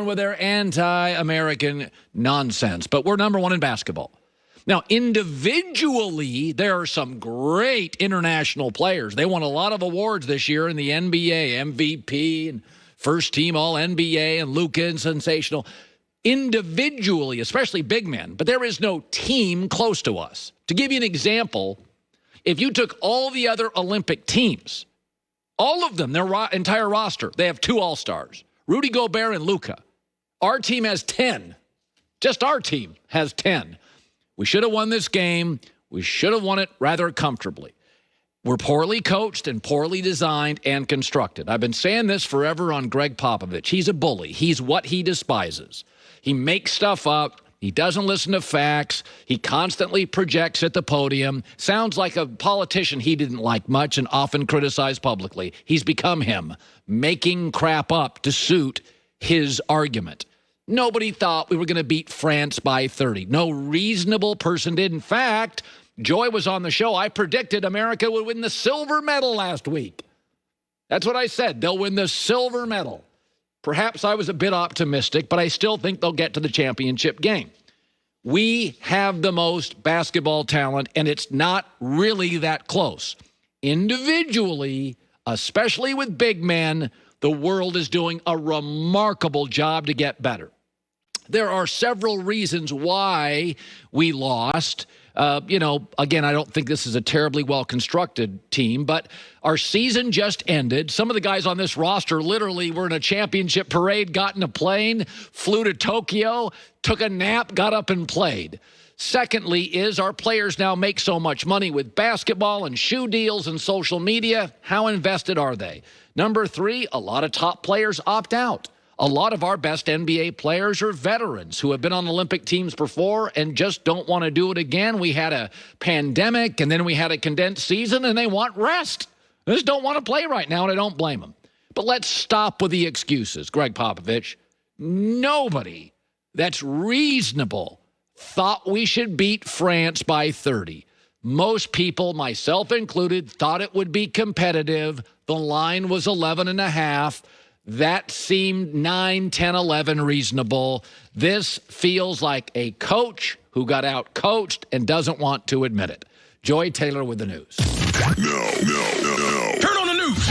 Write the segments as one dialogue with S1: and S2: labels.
S1: on with their anti-American nonsense. But we're number one in basketball. Now, individually, there are some great international players. They won a lot of awards this year in the NBA, MVP, and first team All-NBA, and Luka and sensational. Individually, especially big men. But there is no team close to us. To give you an example, if you took all the other Olympic teams, all of them, their entire roster, they have 2 All-Stars, Rudy Gobert and Luka. Our team has 10. Just our team has 10. We should have won this game. We should have won it rather comfortably. We're poorly coached and poorly designed and constructed. I've been saying this forever on Greg Popovich. He's a bully. He's what he despises. He makes stuff up. He doesn't listen to facts. He constantly projects at the podium. Sounds like a politician he didn't like much and often criticized publicly. He's become him, making crap up to suit his argument. Nobody thought we were going to beat France by 30. No reasonable person did. In fact, Joy was on the show. I predicted America would win the silver medal last week. That's what I said. They'll win the silver medal. Perhaps I was a bit optimistic, but I still think they'll get to the championship game. We have the most basketball talent, and it's not really that close. Individually, especially with big men, the world is doing a remarkable job to get better. There are several reasons why we lost. Again, I don't think this is a terribly well-constructed team, but our season just ended. Some of the guys on this roster literally were in a championship parade, got in a plane, flew to Tokyo, took a nap, got up and played. Secondly is our players now make so much money with basketball and shoe deals and social media. How invested are they? Number 3, a lot of top players opt out. A lot of our best NBA players are veterans who have been on Olympic teams before and just don't want to do it again. We had a pandemic, and then we had a condensed season, and they want rest. They just don't want to play right now, and I don't blame them. But let's stop with the excuses, Greg Popovich. Nobody that's reasonable thought we should beat France by 30. Most people, myself included, thought it would be competitive. The line was 11.5. That seemed 9, 10, 11 reasonable. This feels like a coach who got out-coached and doesn't want to admit it. Joy Taylor with the news.
S2: No.
S3: Turn on the news.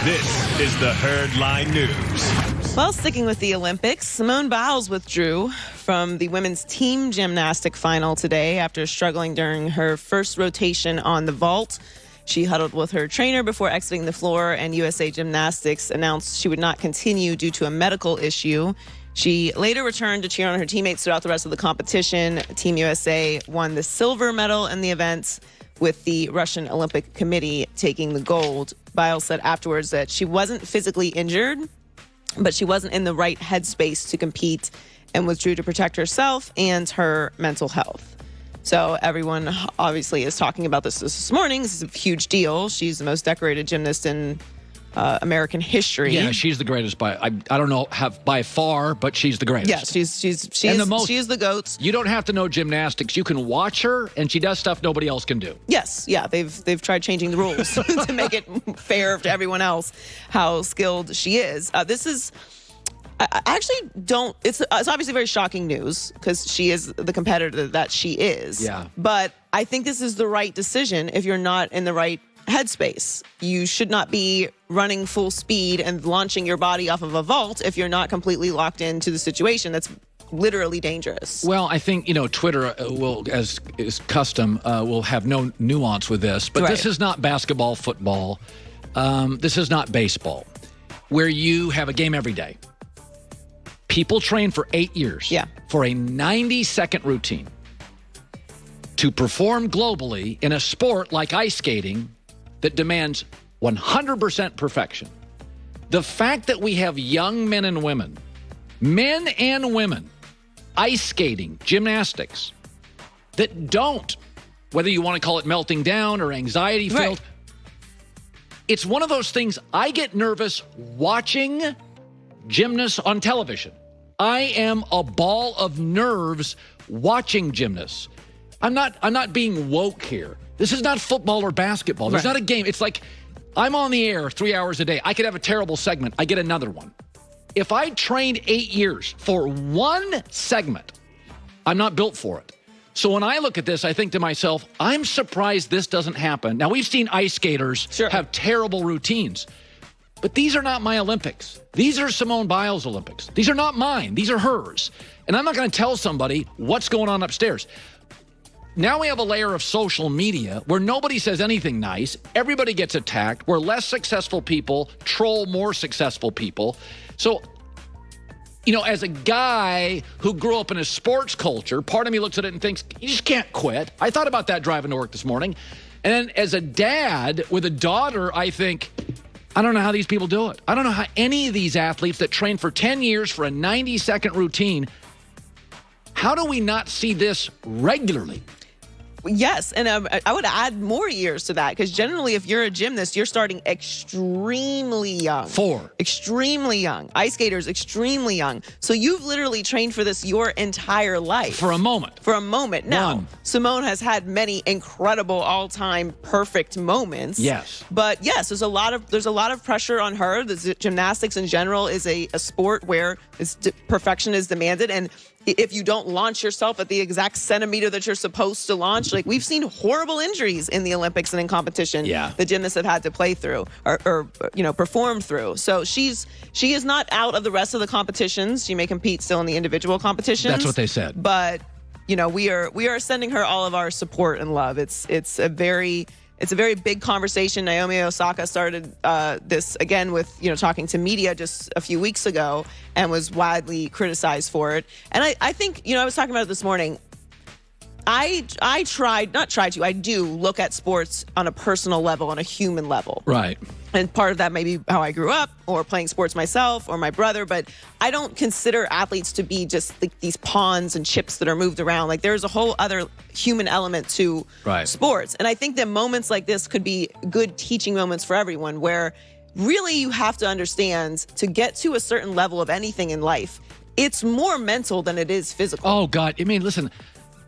S2: This is the Herdline News.
S4: Well, sticking with the Olympics, Simone Biles withdrew from the women's team gymnastic final today after struggling during her first rotation on the vault. She huddled with her trainer before exiting the floor, and USA Gymnastics announced she would not continue due to a medical issue. She later returned to cheer on her teammates throughout the rest of the competition. Team USA won the silver medal in the event, with the Russian Olympic Committee taking the gold. Biles said afterwards that she wasn't physically injured, but she wasn't in the right headspace to compete and withdrew to protect herself and her mental health. So everyone obviously is talking about this morning. This is a huge deal. She's the most decorated gymnast in American history.
S1: Yeah, she's the greatest I don't know by far, but she's the greatest.
S4: Yeah, she is the GOAT.
S1: You don't have to know gymnastics. You can watch her, and she does stuff nobody else can do.
S4: Yes, yeah, they've tried changing the rules to make it fair to everyone else how skilled she is. I actually don't. It's obviously very shocking news because she is the competitor that she is.
S1: Yeah.
S4: But I think this is the right decision if you're not in the right headspace. You should not be running full speed and launching your body off of a vault if you're not completely locked into the situation. That's literally dangerous.
S1: Well, I think, Twitter will, as is custom, will have no nuance with this. But This is not basketball, football. This is not baseball, where you have a game every day. People train for 8 years for a 90-second routine to perform globally in a sport like ice skating that demands 100% perfection. The fact that we have young men and women, ice skating, gymnastics, that don't, whether you want to call it melting down or anxiety-filled, it's one of those things. I get nervous watching gymnasts on television. I am a ball of nerves watching gymnasts. I'm not being woke here. This is not football or basketball. There's not a game. It's like I'm on the air 3 hours a day. I could have a terrible segment. I get another one. If I trained 8 years for one segment, I'm not built for it. So when I look at this, I think to myself, I'm surprised this doesn't happen. Now, we've seen ice skaters have terrible routines, but these are not my Olympics. These are Simone Biles' Olympics. These are not mine. These are hers. And I'm not going to tell somebody what's going on upstairs. Now we have a layer of social media where nobody says anything nice. Everybody gets attacked, where less successful people troll more successful people. So, as a guy who grew up in a sports culture, part of me looks at it and thinks, you just can't quit. I thought about that driving to work this morning. And then as a dad with a daughter, I think, I don't know how these people do it. I don't know how any of these athletes that train for 10 years for a 90-second routine, how do we not see this regularly?
S4: Yes, and I would add more years to that, because generally if you're a gymnast, you're starting extremely young. Extremely young. Ice skaters, extremely young. So you've literally trained for this your entire life.
S1: For a moment.
S4: Now, Simone has had many incredible all-time perfect moments.
S1: Yes.
S4: But yes, there's a lot of pressure on her. Gymnastics in general is a sport where perfection is demanded, and if you don't launch yourself at the exact centimeter that you're supposed to launch, like we've seen horrible injuries in the Olympics and in competition.
S1: Yeah.
S4: The gymnasts have had to play through or perform through. So she is not out of the rest of the competitions. She may compete still in the individual competitions.
S1: That's what they said.
S4: But we are sending her all of our support and love. It's a very big conversation. Naomi Osaka started this again with, talking to media just a few weeks ago and was widely criticized for it. And I think, I was talking about it this morning. I do look at sports on a personal level, on a human level.
S1: Right.
S4: And part of that may be how I grew up or playing sports myself or my brother, but I don't consider athletes to be just these pawns and chips that are moved around. Like there's a whole other human element to sports. And I think that moments like this could be good teaching moments for everyone, where really you have to understand, to get to a certain level of anything in life, it's more mental than it is physical.
S1: Oh, God. I mean, listen,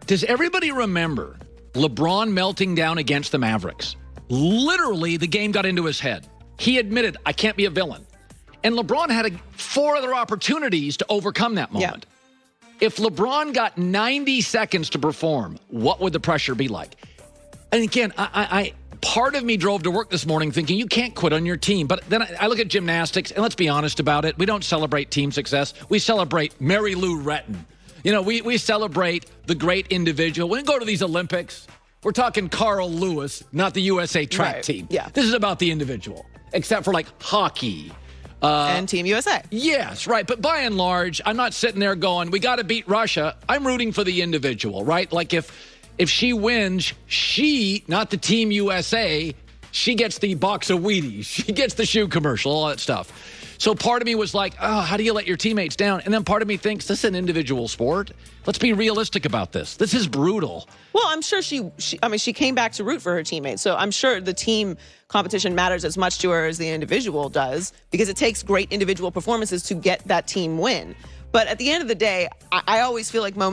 S1: does everybody remember LeBron melting down against the Mavericks? Literally, the game got into his head. He admitted, I can't be a villain. And LeBron had 4 other opportunities to overcome that moment. Yeah. If LeBron got 90 seconds to perform, what would the pressure be like? And again, I part of me drove to work this morning thinking you can't quit on your team. But then I look at gymnastics, and let's be honest about it. We don't celebrate team success. We celebrate Mary Lou Retton. We celebrate the great individual. When we go to these Olympics, we're talking Carl Lewis, not the USA track team.
S4: Yeah.
S1: This is about the individual, except for like hockey.
S4: And Team USA.
S1: Yes, right. But by and large, I'm not sitting there going, we got to beat Russia. I'm rooting for the individual, right? Like if she wins, not the Team USA, she gets the box of Wheaties. She gets the shoe commercial, all that stuff. So part of me was like, oh, how do you let your teammates down? And then part of me thinks this is an individual sport. Let's be realistic about this. This is brutal.
S4: Well, I'm sure she came back to root for her teammates. So I'm sure the team competition matters as much to her as the individual does, because it takes great individual performances to get that team win. But at the end of the day, I always feel like moments